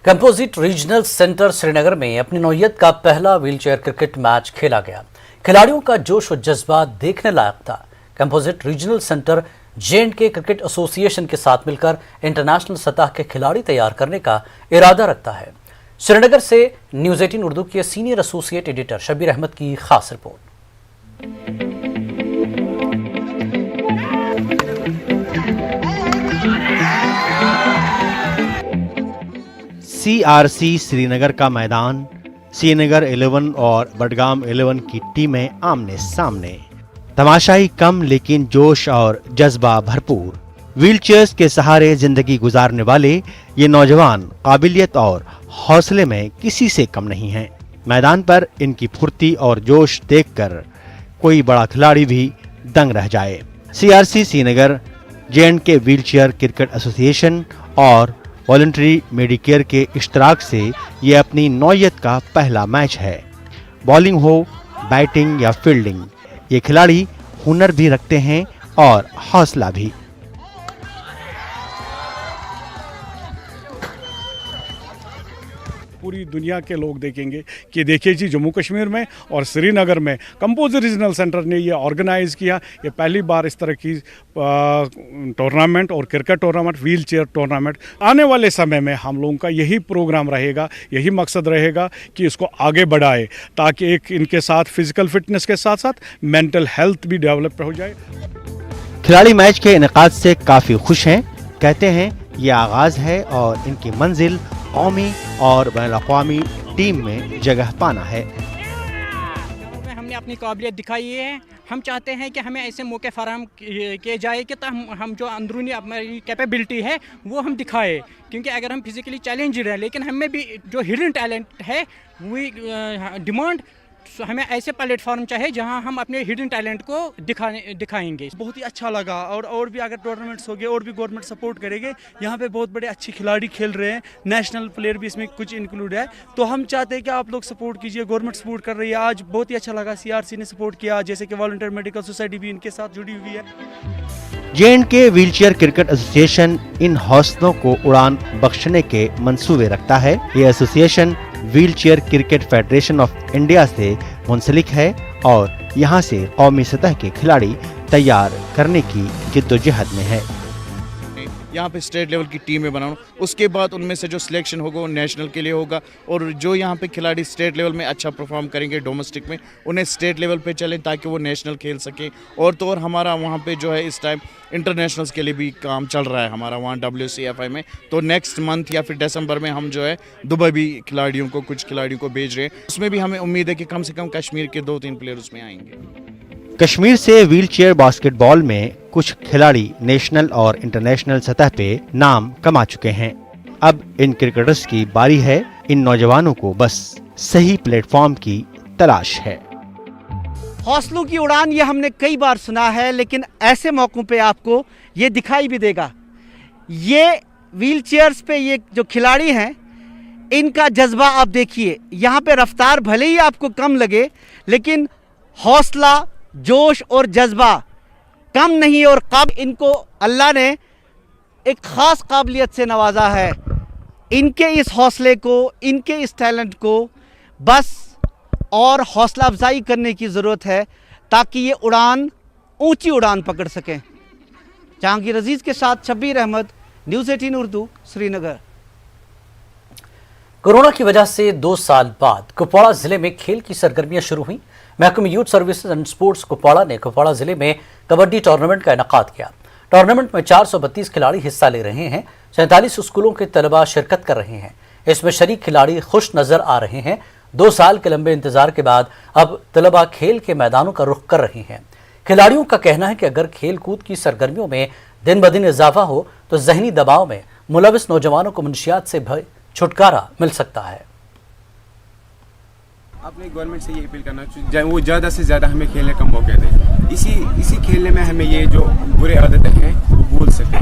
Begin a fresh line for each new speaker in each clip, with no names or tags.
Composite regional centre Srinagar में अपनी नौयत का पहला व्हीलचेयर क्रिकेट मैच खेला गया। खिलाड़ियों का जोश और जज्बा देखने लायक था। Composite regional centre J&K cricket association के साथ मिलकर इंटरनेशनल सतह के खिलाड़ी तैयार करने का इरादा रखता है। श्रीनगर से न्यूज़ 18 उर्दू के senior associate editor Shabir Ahmed की खास रिपोर्ट।
CRC श्रीनगर का मैदान, श्रीनगर 11 और बडगाम 11 की टीमें आमने सामने। तमाशाई कम लेकिन जोश और जज्बा भरपूर। व्हीलचेयर्स के सहारे जिंदगी गुजारने वाले ये नौजवान काबिलियत और हौसले में किसी से कम नहीं हैं। मैदान पर इनकी फुर्ती और जोश देखकर कोई बड़ा खिलाड़ी भी दंग रह जाए। CRC Srinagar, J&K wheelchair cricket association और वॉलंटरी मेडिकेयर के इश्तराक से ये अपनी नौयत का पहला मैच है। बॉलिंग हो, बैटिंग या फील्डिंग, ये खिलाड़ी हुनर भी रखते हैं और हौसला भी।
पूरी दुनिया के लोग देखेंगे कि देखिए जी, जम्मू कश्मीर में और श्रीनगर में कंपोजिट रीजनल सेंटर ने ये ऑर्गेनाइज़ किया। ये पहली बार इस तरह की टूर्नामेंट और cricket tournament, wheel chair tournament. आने वाले समय में हम लोगों का यही प्रोग्राम रहेगा, यही मकसद रहेगा कि इसको आगे बढ़ाए, ताकि एक इनके साथ फिजिकल फिटनेस के साथ साथ मेंटल हेल्थ भी डेवलप हो जाए।
खिलाड़ी मैच के इनेकाद से काफ़ी खुश हैं। कहते हैं ये आगाज़ है और इनकी मंजिल कौमी और बैनुल-अक़वामी टीम में जगह पाना है।
हमने अपनी काबिलियत दिखाई है। हम चाहते हैं कि हमें ऐसे मौके फराहम किए जाए कि हम जो अंदरूनी हमारी कैपेबिलिटी है वो हम दिखाए, क्योंकि अगर हम फिजिकली चैलेंज्ड हैं लेकिन हमें भी जो हिडन टैलेंट है वही डिमांड, हमें ऐसे प्लेटफॉर्म चाहिए जहां हम अपने हिडन टैलेंट को दिखाएंगे।
बहुत ही अच्छा लगा और भी अगर टूर्नामेंट्स हो गए और भी गवर्नमेंट सपोर्ट करेंगे। यहाँ पे बहुत बड़े अच्छे खिलाड़ी खेल रहे हैं, नेशनल प्लेयर भी इसमें कुछ इंक्लूड है। तो हम चाहते हैं कि आप लोग सपोर्ट कीजिए, गवर्नमेंट सपोर्ट कर रही है। आज बहुत ही अच्छा लगा, CRC ने सपोर्ट किया, जैसे कि वॉलंटियर मेडिकल सोसाइटी भी इनके साथ जुड़ी हुई है।
J&K wheelchair cricket association in हौसलों को उड़ान बख्शने के मंसूबे रखता है। ये association wheelchair cricket federation of India से मुंसलिक है और यहाँ से कौमी सतह के खिलाड़ी तैयार करने की जिद्दोजहद में है।
यहाँ पे स्टेट लेवल की टीमें बनाऊँ, उसके बाद उनमें से जो सिलेक्शन होगा वो नेशनल के लिए होगा, और जो यहाँ पे खिलाड़ी स्टेट लेवल में अच्छा परफॉर्म करेंगे डोमेस्टिक में, उन्हें स्टेट लेवल पे चलें ताकि वो नेशनल खेल सकें। और तो और हमारा वहाँ पे जो है इस टाइम इंटरनेशनल्स के लिए भी काम चल रहा है हमारा वहाँ WCFI में। तो नेक्स्ट मंथ या फिर दिसंबर में हम जो है दुबई भी कुछ खिलाड़ियों को भेज रहे हैं। उसमें भी हमें उम्मीद है कि कम से कम कश्मीर के 2-3 प्लेयर उसमें आएंगे।
कश्मीर से व्हीलचेयर बास्केटबॉल में कुछ खिलाड़ी नेशनल और इंटरनेशनल सतह पे नाम कमा चुके हैं। अब इन क्रिकेटर्स की बारी है। इन नौजवानों को बस सही प्लेटफॉर्म की तलाश है।
हौसलों की उड़ान ये हमने कई बार सुना है, लेकिन ऐसे मौकों पे आपको ये दिखाई भी देगा। ये व्हीलचेयर्स पे ये जो खिलाड़ी हैं, इनका जज्बा आप देखिए। यहाँ पे रफ्तार भले ही आपको कम लगे, लेकिन हौसला, जोश और जज्बा कम नहीं। और इनको अल्लाह ने एक ख़ास काबिलियत से नवाजा है। इनके इस हौसले को, इनके इस टैलेंट को बस और हौसला अफजाई करने की ज़रूरत है, ताकि ये उड़ान, ऊंची उड़ान पकड़ सकें। जहांगीर अजीज़ के साथ शबीर अहमद, न्यूज़ 18 उर्दू, श्रीनगर।
कोरोना की वजह से 2 साल बाद कुपवाड़ा जिले में खेल की सरगर्मियां शुरू हुई। महकमा youth services and sports Kupwara ने कुपवाड़ा जिले में कबड्डी टूर्नामेंट का इनेकाद किया। टूर्नामेंट में 432 खिलाड़ी हिस्सा ले रहे हैं। 47 स्कूलों के तलबा शिरकत कर रहे हैं। इसमें शरीक खिलाड़ी खुश नजर आ रहे हैं। 2 साल के लंबे इंतजार के बाद अब तलबा खेल के मैदानों का रुख कर रहे हैं। खिलाड़ियों का कहना है कि अगर खेल कूद की सरगर्मियों में दिन ब दिन इजाफा हो तो जहनी दबाव में मुलविस नौजवानों को मुनशियात से छुटकारा मिल सकता है।
आपने गवर्नमेंट से ये अपील करना चाहिए वो ज़्यादा से ज़्यादा हमें खेलने का मौका दें। इसी खेलने में हमें ये जो बुरे आदतें हैं वो भूल सकें।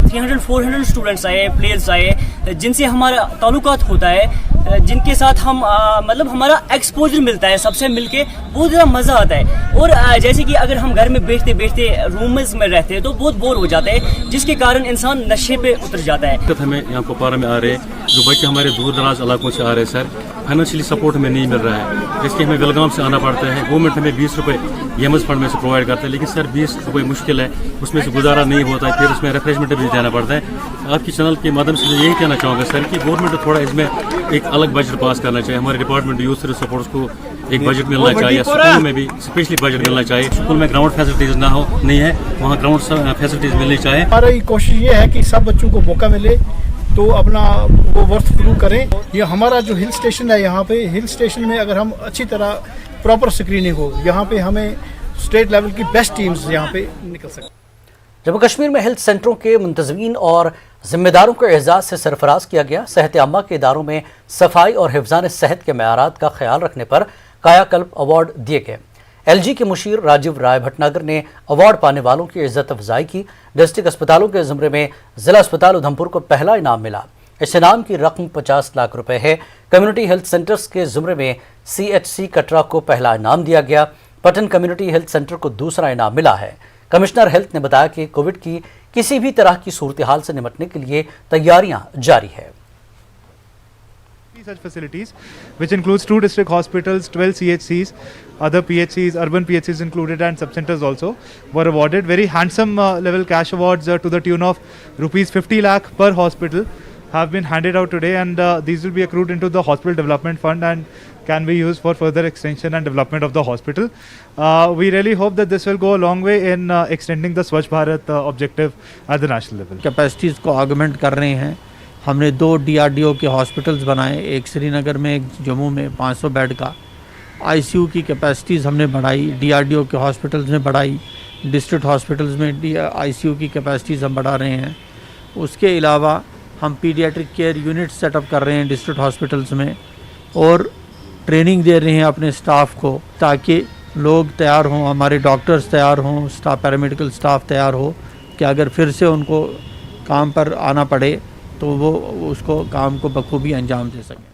300-400 स्टूडेंट्स आए, प्लेयर्स आए, जिनसे हमारा ताल्लुकात होता है। جن کے ساتھ ہم مطلب ہمارا ایکسپوجر ملتا ہے، سب سے مل کے بہت زیادہ مزہ آتا ہے. اور جیسے کہ اگر ہم گھر میں بیٹھتے بیٹھتے رومز میں رہتے ہیں تو بہت بور ہو جاتا ہے، جس کے کارن انسان نشے پہ اتر جاتا ہے.
ہمیں یہاں کپوارہ میں آ رہے ہیں جو بچے ہمارے دور دراز علاقوں سے آ رہے ہیں سر، فائنینشلی سپورٹ ہمیں نہیں مل رہا ہے، اس لیے ہمیں ولگام سے آنا پڑتا ہے. گورنمنٹ ہمیں 20 روپے ایمز فنڈ میں سے پرووائڈ کرتا ہے، لیکن سر 20 روپے مشکل ہے، اس میں سے گزارا نہیں ہوتا ہے، پھر اس میں ریفریشمنٹ بھی دینا پڑتا ہے. آپ کی چینل کے مادھیم سے میں یہی کہنا چاہوں گا سر کہ گورنمنٹ تھوڑا اس میں ایک الگ بجٹ پاس کرنا چاہیے. ہمارے ڈپارٹمنٹ یوتھ سروس سپورٹس کو ایک بجٹ ملنا چاہیے، اسکول میں بھی اسپیشلی بجٹ ملنا چاہیے. اسکول میں گراؤنڈ فیسلٹیز نہیں ہے، وہاں گراؤنڈ فیسلٹیز ملنی چاہیے.
ہماری کوشش یہ ہے کہ سب بچوں کو موقع ملے تو اپنا وہ ورتھ پروو کریں. یہ ہمارا جو ہل اسٹیشن ہے، یہاں پہ ہل اسٹیشن میں اگر ہم اچھی طرح پراپر اسکریننگ ہو، یہاں پہ ہمیں اسٹیٹ لیول کی بیسٹ ٹیمز یہاں پہ نکل سکیں.
جموں کشمیر میں ہیلتھ سینٹروں کے منتظمین اور ذمہ داروں کو اعزاز سے سرفراز کیا گیا. صحت عامہ کے اداروں میں صفائی اور حفظان صحت کے معیارات کا خیال رکھنے پر کایا کلپ ایوارڈ دیے گئے. ایل جی کے مشیر راجیو رائے بھٹناگر نے ایوارڈ پانے والوں کی عزت افزائی کی. ڈسٹرکٹ اسپتالوں کے زمرے میں ضلع اسپتال ادھمپور کو پہلا انعام ملا. اس انعام کی رقم 50 لاکھ روپے ہے. کمیونٹی ہیلتھ سینٹرز کے زمرے میں CHC کٹرا کو پہلا انعام دیا گیا. پٹن کمیونٹی ہیلتھ سینٹر کو دوسرا انعام ملا ہے. کمشنر ہیلتھ نے بتایا کہ کووڈ کی کسی بھی طرح کی صورتحال سے نمٹنے کے لیے تیاریاں جاری ہے.
Such facilities, which includes 2 district hospitals, 12 CHCs, other PHCs, urban PHCs included, and subcenters also were awarded very handsome level cash awards to the tune of rupees 50 lakh per hospital have been handed out today, and these will be accrued into the hospital development fund and can be used for further extension and development of the hospital. We really hope that this will go a long way in extending the Swachh Bharat objective at the national level.
Capacities کو augment کر رہے ہیں. ہم نے 2 DRDO کے hospitals بنائے، ایک سری نگر میں، ایک جموں میں 500 بیڈ کا. ICU کی کیپیسٹیز ہم نے بڑھائی، DRDO کے ہاسپٹلز میں بڑھائی، ڈسٹرکٹ ہاسپٹلز میں ICU کی کیپیسٹیز ہم بڑھا رہے ہیں. اس کے علاوہ ہم paediatric care unit set up کر رہے ہیں ڈسٹرکٹ ہاسپٹلز میں، اور ٹریننگ دے رہے ہیں اپنے سٹاف کو تاکہ لوگ تیار ہوں، ہمارے ڈاکٹرز تیار ہوں، پیرامیڈیکل سٹاف تیار ہو کہ اگر پھر سے ان کو کام پر آنا پڑے تو وہ اس کو کام کو بخوبی انجام دے سکیں.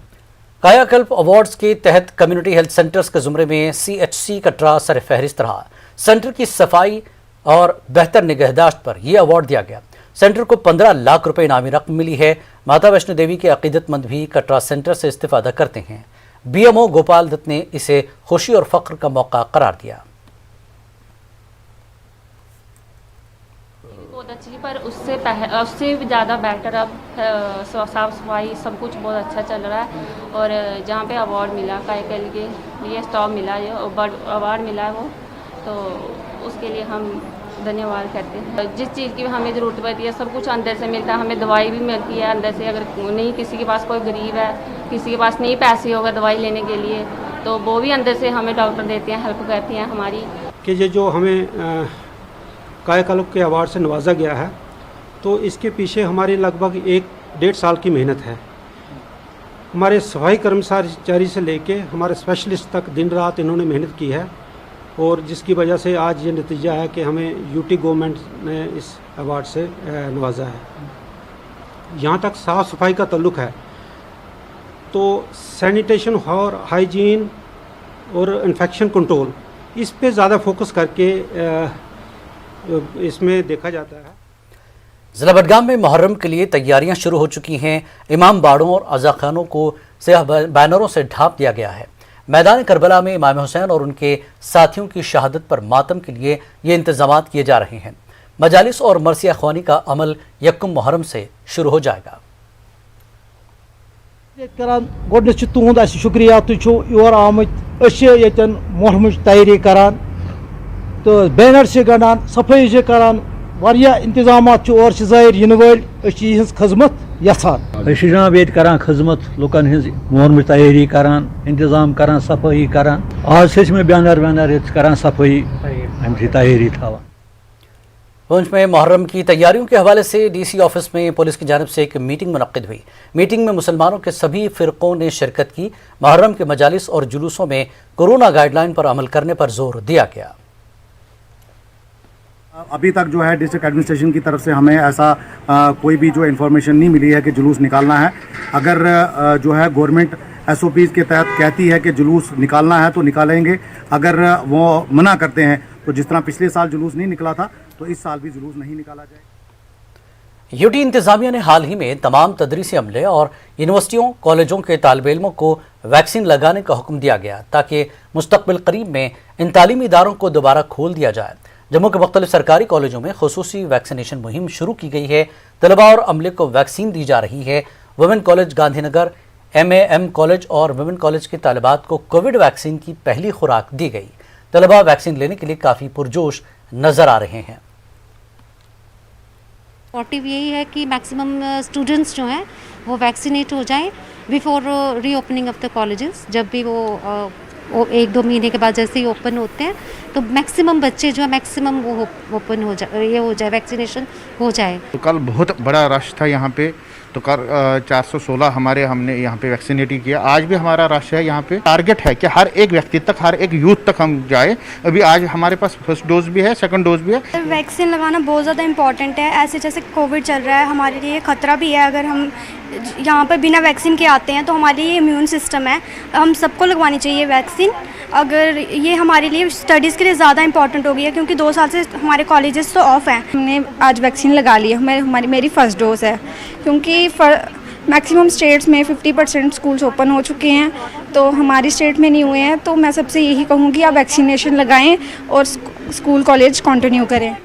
کایا کلپ ایوارڈز کے تحت کمیونٹی ہیلتھ سینٹرز کے زمرے میں CHC کٹرا سر فہرست رہا. سینٹر کی صفائی اور بہتر نگہداشت پر یہ ایوارڈ دیا گیا. سینٹر کو 15 لاکھ روپے انعامی رقم ملی ہے. ماتا ویشنو دیوی کے عقیدت مند بھی کٹرا سینٹر سے استفادہ کرتے ہیں. BMO گوپال دت نے اسے خوشی اور فخر کا موقع قرار دیا.
بہت اچھی، پر اس سے بھی زیادہ بیٹر اب صاف صفائی سب کچھ بہت اچھا چل رہا ہے. اور جہاں پہ ایوارڈ ملا کائیکل کے لیے اسٹاپ ملا، ایوارڈ ملا ہے وہ، تو اس کے لیے ہم دھنیہ واد کرتے ہیں. جس چیز کی ہمیں ضرورت پڑتی ہے سب کچھ اندر سے ملتا ہے. ہمیں دوائی بھی ملتی ہے اندر سے. اگر نہیں کسی کے پاس کوئی غریب ہے، کسی کے پاس نہیں پیسے ہوگا دوائی لینے کے لیے، تو وہ بھی اندر سے ہمیں ڈاکٹر دیتے ہیں، ہیلپ کرتے ہیں ہماری.
کہ یہ جو ہمیں کایا کلپ کے ایوارڈ سے نوازا گیا ہے، تو اس کے پیچھے ہماری لگ بھگ 1-1.5 سال کی محنت ہے. ہمارے صفائی کرمچاری سے لے کے ہمارے اسپیشلسٹ تک دن رات انہوں نے محنت کی ہے، اور جس کی وجہ سے آج یہ نتیجہ ہے کہ ہمیں UT گورنمنٹ نے اس ایوارڈ سے نوازا ہے. یہاں تک صاف صفائی کا تعلق ہے تو سینیٹیشن اور ہائیجین اور انفیکشن کنٹرول اس پہ زیادہ فوکس کر کے اس میں دیکھا جاتا ہے.
ضلع بڈگام میں محرم کے لیے تیاریاں شروع ہو چکی ہیں. امام باڑوں اور عزاخانوں کو سیاہ بینروں سے ڈھانپ دیا گیا ہے. میدان کربلا میں امام حسین اور ان کے ساتھیوں کی شہادت پر ماتم کے لیے یہ انتظامات کیے جا رہے ہیں. مجالس اور مرثیہ خوانی کا عمل 1 محرم سے شروع ہو جائے گا.
گۄڈنیٚتھ چھُ تُہُنٛد اَسہِ شُکریہ، تُہۍ چھِو یور آمٕتۍ. أسۍ چھِ ییٚتٮ۪ن محرمٕچ تیٲری کران تہٕ بینر چھِ گنٛڈان، صفٲیی چھِ کران، واریاہ انتظامات چھِ. اور چھِ ظٲہر یِنہٕ وٲلۍ، أسۍ چھِ یِہٕنٛز خدمت یژھان.
أسۍ چھِ جناب ییٚتہِ کران خدمت، لُکن ہٕنٛز محرمٕچ تیٲری کران، انتظام کران، صفٲیی کران. آز چھِ أسۍ بینر وینر ییٚتہِ کران صفٲیی، اَمچی تیٲری تھاوان.
پونچھ میں محرم کی تیاریوں کے حوالے سے DC آفس میں پولیس کی جانب سے ایک میٹنگ منعقد ہوئی. میٹنگ میں مسلمانوں کے سبھی فرقوں نے شرکت کی. محرم کے مجالس اور جلوسوں میں کورونا گائیڈ لائن پر عمل کرنے پر زور دیا گیا.
ابھی تک جو ہے ڈسٹرکٹ ایڈمنسٹریشن کی طرف سے ہمیں ایسا کوئی بھی جو انفارمیشن نہیں ملی ہے کہ جلوس نکالنا ہے. अगर जो है गवर्नमेंट SOPs के तहत कहती है कि जुलूस निकालना है तो निकालेंगे, अगर वो मना करते हैं तो जिस तरह पिछले साल जुलूस नहीं निकला था तो इस साल भी जुलूस नहीं निकाला जाए।
यूटी इंतजामिया ने हाल ही में तमाम तदरीसी अमले और यूनिवर्सिटियों कॉलेजों के तालिब इल्मों को वैक्सीन लगाने का हुक्म दिया गया ताकि मुस्तकबिल करीब में इन तालीमी इदारों को दोबारा खोल दिया जाए। जम्मू के मुख्तलिफ सरकारी कॉलेजों में खुसूसी वैक्सीनेशन मुहिम शुरू की गई है। तलबा और अमले को वैक्सीन दी जा रही है। Women college Gandhinagar, MAM college और वुमेन कॉलेज के तालिबात को कोविड वैक्सीन की पहली खुराक दी गई। तलबा वैक्सीन लेने के लिए काफ़ी पुरजोश नज़र आ रहे हैं।
मोटिव यही है कि मैक्सिमम स्टूडेंट्स जो हैं वो वैक्सीनेट हो जाएं before reopening of the colleges. जब भी वो 1-2 महीने के बाद जैसे ही ओपन होते हैं तो मैक्सिमम बच्चे जो है मैक्सिमम वो ओपन हो जाए वैक्सीनेशन हो जाए।
तो कल बहुत बड़ा रश था यहाँ पे, तो कल 416 हमने यहाँ पे वैक्सीनेट किया। आज भी हमारा रश है यहाँ पे। टारगेट है कि हर एक व्यक्ति तक, हर एक यूथ तक हम जाए। अभी आज हमारे पास फर्स्ट डोज भी है, सेकंड डोज भी है।
वैक्सीन लगाना बहुत ज़्यादा इम्पॉर्टेंट है। ऐसे जैसे कोविड चल रहा है हमारे लिए खतरा भी है। अगर हम यहाँ पर बिना वैक्सीन के आते हैं तो हमारे लिए इम्यून सिस्टम है, हम सबको लगवानी चाहिए वैक्सीन। अगर ये हमारे लिए स्टडीज़ के लिए ज़्यादा इंपॉर्टेंट हो गई है क्योंकि 2 साल से हमारे कॉलेजेस तो ऑफ हैं।
हमने आज वैक्सीन लगा ली है, मेरी फ़र्स्ट डोज़ है क्योंकि मैक्सिमम स्टेट्स में 50% स्कूल्स ओपन हो चुके हैं, तो हमारी स्टेट में नहीं हुए हैं। तो मैं सबसे यही कहूँगी आप वैक्सीनेशन लगाएं और स्कूल कॉलेज कंटिन्यू करें।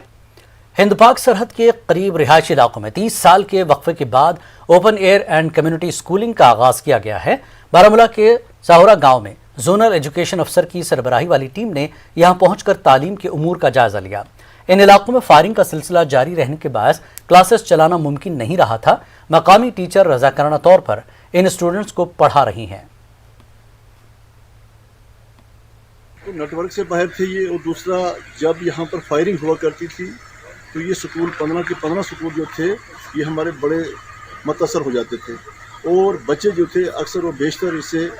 हिंद पाक सरहद के करीब रिहायशी इलाकों में 30 साल के वक्फे के बाद open air and community schooling का आगाज किया गया है। बारामूला के साहुरा गांव में जोनल एजुकेशन अफसर की सरबराही वाली टीम ने यहां पहुंचकर तालीम के उमूर का जायजा लिया। इन इलाकों में फायरिंग का सिलसिला जारी रहने के बायस क्लासेस चलाना मुमकिन नहीं रहा था। मकामी टीचर रजाकाराना तौर पर इन स्टूडेंट्स को पढ़ा रही हैं।
तो नेटवर्क से बाहर थे ये, और दूसरा जब यहाँ पर फायरिंग हुआ करती थी तो ये स्कूल 15 के 15 स्कूल जो थे ये हमारे बड़े मुतासर हो जाते थे, और बच्चे जो थे अक्सर वो बेशतर इससे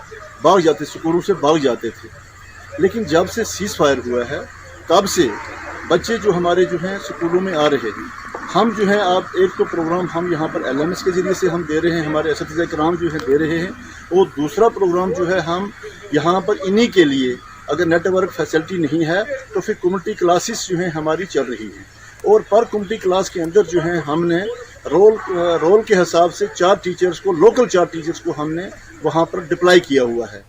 भाग जाते, स्कूलों से भाग जाते थे। लेकिन जब से सीज़ फायर हुआ है तब से बच्चे जो हमारे जो हैं स्कूलों में आ रहे हैं। हम जो है आप एक तो प्रोग्राम हम यहाँ पर LMS के ज़रिए से हम दे रहे हैं, हमारे एसएसए कराम जो है दे रहे हैं, और दूसरा प्रोग्राम जो है हम यहाँ पर इन्हीं के लिए अगर नेटवर्क फैसिलिटी नहीं है तो फिर कम्युनिटी क्लासेस जो हैं हमारी चल रही हैं, और पर कम्युनिटी क्लास के अंदर जो है हमने रोल के हिसाब से 4 टीचर्स को, लोकल 4 टीचर्स को हमने वहाँ पर डिप्लॉय किया हुआ है।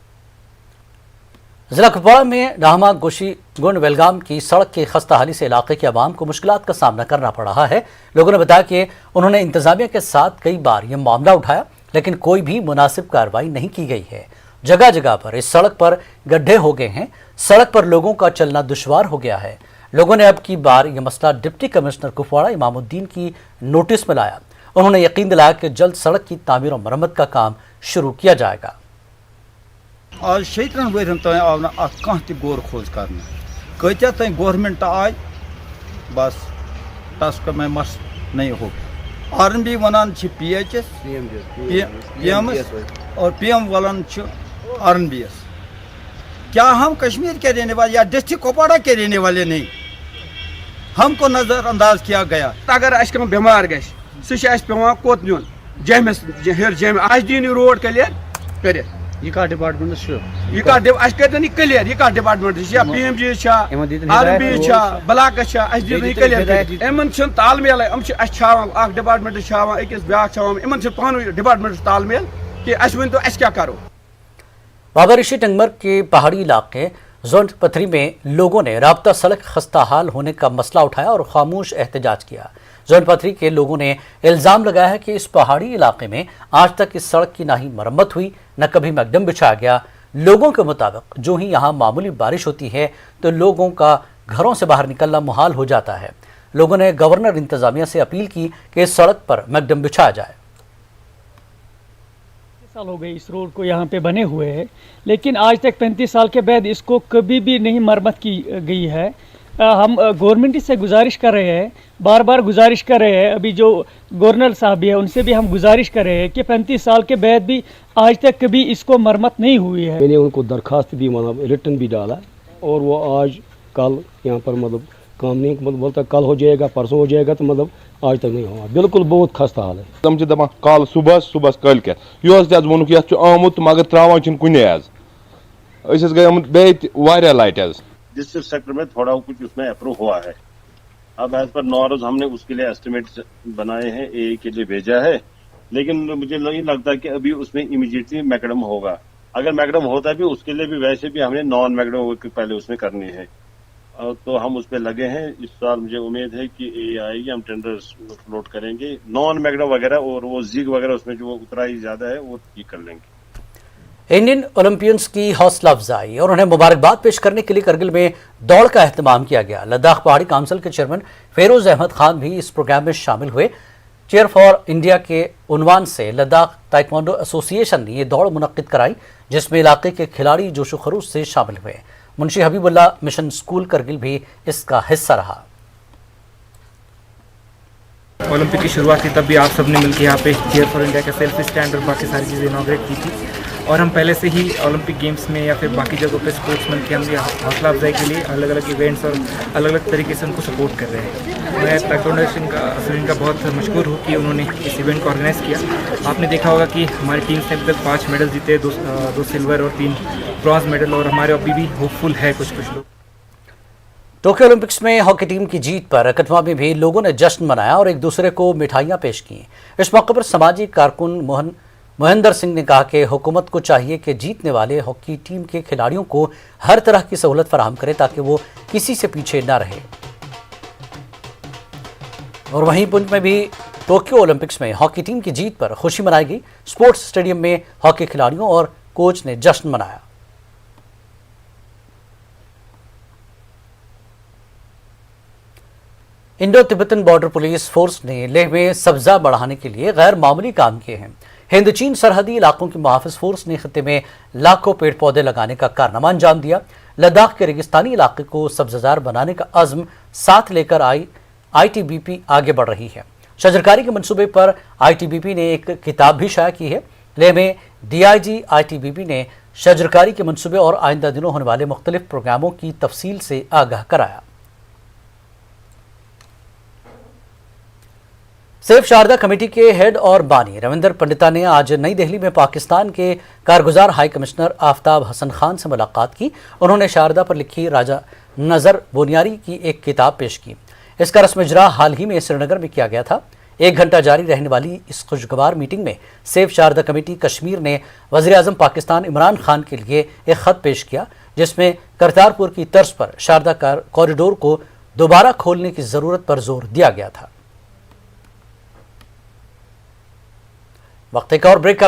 जिला कुपवाड़ा में राहमा गोशी गुंड वेलगाम की सड़क की खस्ता हाली से इलाके के अवाम को मुश्किलात का सामना करना पड़ रहा है। लोगों ने बताया कि उन्होंने इंतजामिया के साथ कई बार यह मामला उठाया लेकिन कोई भी मुनासिब कार्रवाई नहीं की गई है। जगह जगह पर इस सड़क पर गड्ढे हो गए हैं, सड़क पर लोगों का चलना दुश्वार हो गया है। लोगों ने अब की बार यह मसला डिप्टी कमिश्नर कुपवाड़ा इमामुद्दीन की नोटिस में लाया। उन्होंने यकीन दिलाया कि जल्द सड़क की तामीर और मरम्मत का काम शुरू किया जाएगा।
आज 17 वर्षन तक आव ना कह गौर खोज कर कत्या तक गवर्नमेंट आय बस टस्क में मस नहीं हो। RNB वनान PHS PMS और PM वालन RNBS। क्या हम कश्मीर के रहने वाले या डिस्ट्रिक्ट कुपवाड़ा के रहने वाले नहीं? हमको नज़रअंदाज किया गया।
अगर अस बीमार गश सह पे कोत नुन जमस हेर जम आज दिन रोड क्लियर कर
डिपार्टमेंट
क्लियर यह department PMG RNB block clear in तालमेल डिपार्टमेंट अकिस ब्या इन पान डिपार्टमेंट तालमेल कि अस वन तो अस क्या करो।
बाबा ऋषि टंगमर के पहाड़ी इलाके जोन पथरी में लोगों ने राब्ता सड़क खस्ता हाल होने का मसला उठाया और खामोश एहतजाज किया। जोन पथरी के लोगों ने इल्ज़ाम लगाया है कि इस पहाड़ी इलाके में आज तक इस सड़क की ना ही मरम्मत हुई न कभी मैकडम बिछाया गया। लोगों के मुताबिक जो ही यहाँ मामूली बारिश होती है तो लोगों का घरों से बाहर निकलना मुहाल हो जाता है। लोगों ने गवर्नर इंतजामिया से अपील की कि इस सड़क पर मैकडम बिछाया जाए।
साल हो गए इस रोड को यहाँ पे बने हुए है, लेकिन आज तक 35 साल के बाद इसको कभी भी नहीं मरम्मत की गई है। हम गवर्नमेंट से गुजारिश कर रहे हैं, बार बार गुजारिश कर रहे हैं। अभी जो गवर्नर साहब भी है उनसे भी हम गुजारिश कर रहे हैं कि 35 साल के बाद भी आज तक कभी इसको मरम्मत नहीं हुई है।
मैंने उनको दरखास्त भी मतलब रिटर्न भी डाला और वो आज कल यहाँ पर मतलब काम नहीं, मतलब बोलता कल हो जाएगा परसों हो जाएगा, तो मतलब आज तक नहीं हुआ, बिल्कुल बहुत खस्ता हाल है।
तम छ दपन कल सुबह कल के यह तज वोनुक यह आमुत मगर त्रावान कुने आज गए बे लाइट आज
डिस्ट्रिक्ट सेक्टर में थोड़ा कुछ उसमें अप्रूव हुआ है। अब एज पर नॉर्म्स हमने उसके लिए एस्टिमेट बनाए हैं, ए के लिए भेजा है, लेकिन मुझे नहीं लगता कि अभी उसमें इमीडिएटली मैकडम होगा। अगर मैकडम होता भी उसके लिए भी वैसे भी हमने नॉन मैकडम वर्क पहले उसमें करनी है, तो हम उस पर लगे हैं। इस साल मुझे उम्मीद है कि ए आएगी, हम टेंडर्स फ्लोट करेंगे, नॉन मैकडम वगैरह और वो जिग वगैरह उसमें जो उतराई ज्यादा है वो ठीक कर लेंगे।
इंडियन ओलंपियंस की हौसला अफजाई और उन्हें मुबारकबाद पेश करने के लिए करगिल में दौड़ का एहतमाम किया गया। लद्दाख पहाड़ी काउंसिल के चेयरमैन फेरोज अहमद खान भी इस प्रोग्राम में शामिल हुए। चेयर फॉर इंडिया के उन्वान से लद्दाख ताइक्वांडो एसोसिएशन ने ये दौड़ मुनक्किद कराई, जिसमें इलाके के खिलाड़ी जोशो खरूश से शामिल हुए। मुंशी हबीबुल्ला मिशन स्कूल करगिल भी इसका हिस्सा रहा।
ओलंपिक की शुरुआत थी तब भी आप सबने मिलकर यहाँ पे चेयर फॉर इंडिया का सेल्फी स्टैंड और बाकी सारी चीज़ें इनॉग्रेट की थी, और हम पहले से ही ओलंपिक गेम्स में या फिर बाकी जगहों पे स्पोर्ट्समैन के हम हौसला अफजाई के लिए अलग अलग इवेंट्स और अलग अलग तरीके से उनको सपोर्ट कर रहे हैं। मैं ताइक्वांडो एसोसिएशन का बहुत मशहूर हूँ कि उन्होंने इस इवेंट को ऑर्गेनाइज़ किया। आपने देखा होगा कि हमारी टीम्स ने अभी तक 5 मेडल जीते, 2 सिल्वर और 3 ब्रॉन्ज मेडल, और हमारे अभी भी होपफुल है कुछ लोग।
टोक्यो ओलंपिक्स में हॉकी टीम की जीत पर कठुआ में भी लोगों ने जश्न मनाया और एक दूसरे को मिठाइयां पेश की। इस मौके पर सामाजिक कारकुन मोहिंदर सिंह ने कहा कि हुकूमत को चाहिए कि जीतने वाले हॉकी टीम के खिलाड़ियों को हर तरह की सहूलत फराहम करे ताकि वो किसी से पीछे न रहे। और वहीं पुंछ में भी टोक्यो ओलंपिक्स में हॉकी टीम की जीत पर खुशी मनाई गई। स्पोर्ट्स स्टेडियम में हॉकी खिलाड़ियों और कोच ने जश्न मनाया। Indo Tibetan border police force ने लेह में सब्जा बढ़ाने के लिए गैर मामूली काम किए हैं। हिंद चीन सरहदी इलाकों की मुहाफिज फोर्स ने खत्ते में लाखों पेड़ पौधे लगाने का कारनामा अंजाम दिया। लद्दाख के रेगिस्तानी इलाके को सब्जाजार बनाने का अज़्म साथ लेकर आईटीबीपी आगे बढ़ रही है। शजरकारी के मंसूबे पर आईटीबीपी ने एक किताब भी शाया की है। लेह में डीआईजी आईटीबीपी ने शजरकारी के मंसूबे और आइंदा दिनों होने वाले मुख्तलिफ प्रोग्रामों की तफसील से आगाह कराया। सेफ शारदा कमेटी के हेड और बानी रविंदर पंडिता ने आज नई दिल्ली में पाकिस्तान के कारगुजार हाई कमिश्नर आफ्ताब हसन खान से मुलाकात की। उन्होंने शारदा पर लिखी राजा नजर बोनियारी की एक किताब पेश की। इसका रस्म इजरा हाल ही में श्रीनगर में किया गया था। 1 घंटा जारी रहने वाली इस खुशगवार मीटिंग में सेफ शारदा कमेटी कश्मीर ने वज़ीर आज़म पाकिस्तान इमरान खान के लिए एक खत पेश किया, जिसमें करतारपुर की तर्ज पर शारदा कॉरिडोर को दोबारा खोलने की जरूरत पर जोर दिया गया था। वक्त एक और ब्रेक का